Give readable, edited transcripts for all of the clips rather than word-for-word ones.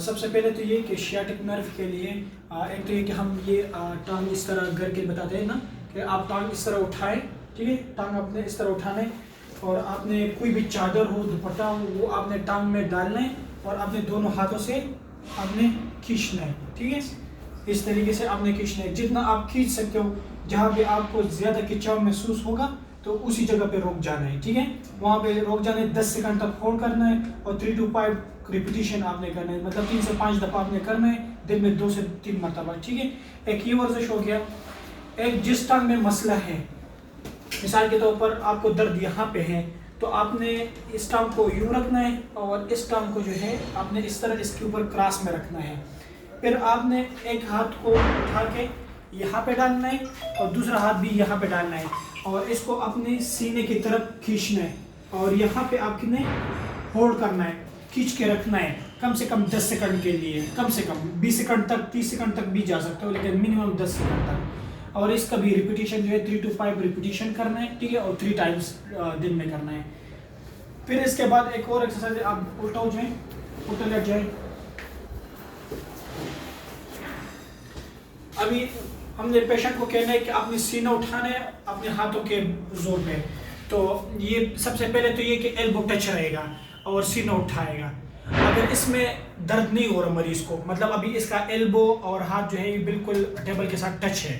सबसे पहले तो ये कि शियाटिक नर्व के लिए एक तो ये कि हम ये टांग इस तरह करके बताते हैं ना कि आप टांग इस तरह उठाएं, ठीक है। टांग आपने इस तरह उठाना है और आपने कोई भी चादर हो, दुपट्टा हो, वो आपने टांग में डालना है और आपने दोनों हाथों से आपने खींचना है, ठीक है। इस तरीके से आपने खींचना है, जितना आप खींच सकते हो। जहाँ भी आपको ज़्यादा खिंचाव महसूस होगा तो उसी जगह पे रुक जाना है, ठीक है। वहाँ पे रुक जाना है, 10 सेकंड तक होल्ड करना है और 3 to 5 रिपीटिशन आपने करना है, मतलब 3 से 5 दफ़ा आपने करना है दिन में 2 से 3 मरतबा, ठीक है। एक ये वर्जिश हो गया। एक जिस टांग में मसला है, मिसाल के तौर पर आपको दर्द यहाँ पे है, तो आपने इस टांग को यूँ रखना है और इस टांग को जो है आपने इस तरह इसके ऊपर क्रॉस में रखना है। फिर आपने एक हाथ को उठा के यहाँ पे डालना है और दूसरा हाथ भी यहाँ पे डालना है और इसको अपने सीने की तरफ खींचना है और यहाँ पे आपने होल्ड करना है, खींच के रखना है कम से कम 10 सेकंड के लिए, कम से कम 20 सेकंड तक, 30 सेकंड तक भी जा सकते हो, लेकिन मिनिमम 10 सेकंड तक। और इसका भी रिपीटिशन जो है 3 to 5 रिपीटिशन करना है, ठीक है, और 3 टाइम्स दिन में करना है। फिर इसके बाद एक और एक्सरसाइज है, आप उल्टा हो जाए, उल्टा लेट जाए। अभी हमने पेशेंट को कहना है कि आपने सीना उठाना है अपने हाथों के जोर पे। तो ये सबसे पहले तो ये कि एल्बो टच रहेगा और सीना उठाएगा। अगर इसमें दर्द नहीं हो रहा मरीज को, मतलब अभी इसका एल्बो और हाथ जो है ये बिल्कुल टेबल के साथ टच है।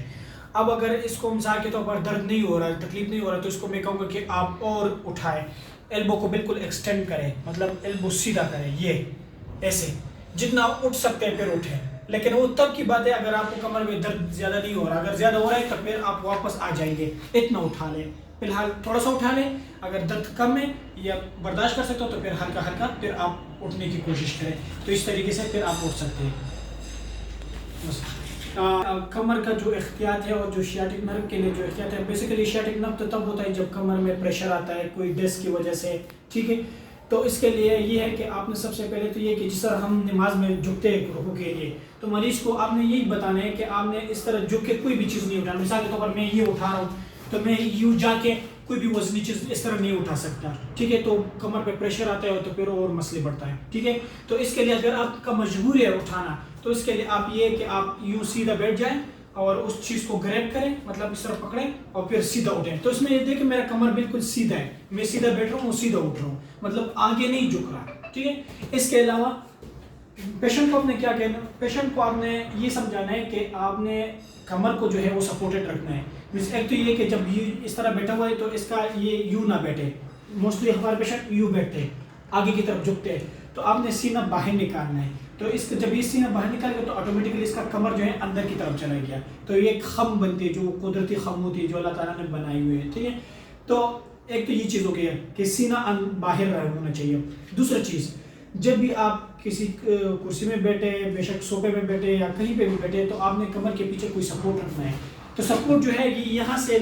अब अगर इसको मिसाल के तौर पर दर्द नहीं हो रहा, तकलीफ नहीं हो रहा, तो इसको मैं कहूँगा कि आप और उठाएं, एल्बो को बिल्कुल एक्सटेंड करें, मतलब एल्बो सीधा करें, ये ऐसे जितना उठ सकते हैं फिर उठें। लेकिन वो तब की बात है अगर आपको कमर में दर्द ज़्यादा नहीं हो रहा। अगर ज़्यादा हो रहा है तो फिर आप वापस आ जाएंगे, इतना उठा लें, फिलहाल थोड़ा सा उठा लें। अगर दर्द कम है या बर्दाश्त कर सकते हो तो फिर हल्का हल्का फिर आप उठने की कोशिश करें। तो इस तरीके से फिर आप उठ सकते हैं। कमर का जो एहतियात है और जो शियाटिक नर्व के लिए जो एहतियात है, बेसिकली शियाटिक नर्व तो तब होता है जब कमर में प्रेशर आता है कोई डेस्क की वजह से, ठीक है। तो इसके लिए ये है कि आपने सबसे पहले तो ये कि जिस तरह हम नमाज में झुकते हैं रुकू के लिए, तो मरीज को आपने यही बताना है कि आपने इस तरह झुक के कोई भी चीज़ नहीं उठाना। मिसाल के तौर पर मैं ये उठा रहा हूँ तो मैं यूँ जाके कोई भी वजनी चीज़ इस तरह नहीं उठा सकता, ठीक है। तो कमर पे प्रेशर आता है तो फिर और मसले बढ़ता है, ठीक है। तो इसके लिए अगर आपका मजबूरी है उठाना, तो इसके लिए आप ये कि आप यूँ सीधा बैठ जाएँ और उस चीज़ को ग्रैब करें, मतलब इस तरह पकड़ें और फिर सीधा उठें। तो इसमें ये देखें मेरा कमर बिल्कुल सीधा है, मैं सीधा बैठ रहा हूँ, सीधा उठ रहा हूँ, मतलब आगे नहीं झुक रहा, ठीक है। इसके अलावा पेशेंट को आपने क्या कहना, पेशेंट को आपने ये समझाना है कि आपने कमर को जो है वो सपोर्टेड रखना है। मीन्स एक तो ये कि जब ये इस तरह बैठा हुआ है तो इसका ये यू ना बैठे, मोस्टली हमारे पेशेंट यू बैठते हैं, आगे की तरफ झुकते हैं, तो आपने सीना बाहर निकालना है। तो इसका जब ये सीना बाहर निकालेगा तो ऑटोमेटिकली इसका कमर जो है अंदर की तरफ चला गया, तो ये खम बनती है, जो कुदरती खम होती है जो अल्लाह ताला ने बनाई हुई है, ठीक है। तो एक तो ये चीज़ हो गई है कि सीना बाहर होना चाहिए। दूसरा चीज़, जब भी आप किसी कुर्सी में बैठे, बेशक सोफे में बैठे या कहीं पे भी बैठे, तो आपने कमर के पीछे कोई सपोर्ट रखना है। तो सपोर्ट जो है ये यहाँ से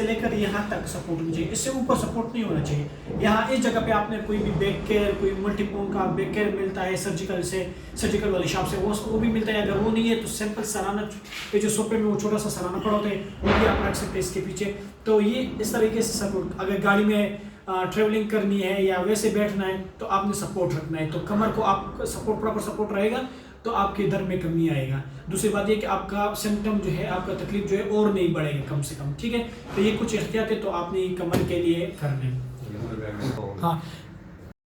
लेकर यहाँ तक सपोर्ट होना चाहिए, इससे ऊपर सपोर्ट नहीं होना चाहिए। यहाँ इस जगह पे आपने कोई भी बैक केयर, कोई मल्टीपोन का बैक केयर मिलता है सर्जिकल वाली शॉप से, वो भी मिलता है। अगर वो नहीं है तो सिंपल सराहना पे जो सोफे में वो छोटा सा सराहना पड़ा होता है वो भी आप रख सकते हैं इसके पीछे। तो ये इस तरीके से सपोर्ट, अगर गाड़ी में ट्रेवलिंग करनी है या वैसे बैठना है तो आपने सपोर्ट रखना है। तो कमर को आप सपोर्ट, प्रॉपर सपोर्ट रहेगा तो आपके दर्द में कमी आएगा। दूसरी बात ये कि आपका सिम्टम जो है, आपका तकलीफ जो है और नहीं बढ़ेगा कम से कम, ठीक है। तो ये कुछ एहतियात है तो आपने कमर के लिए करने। हाँ,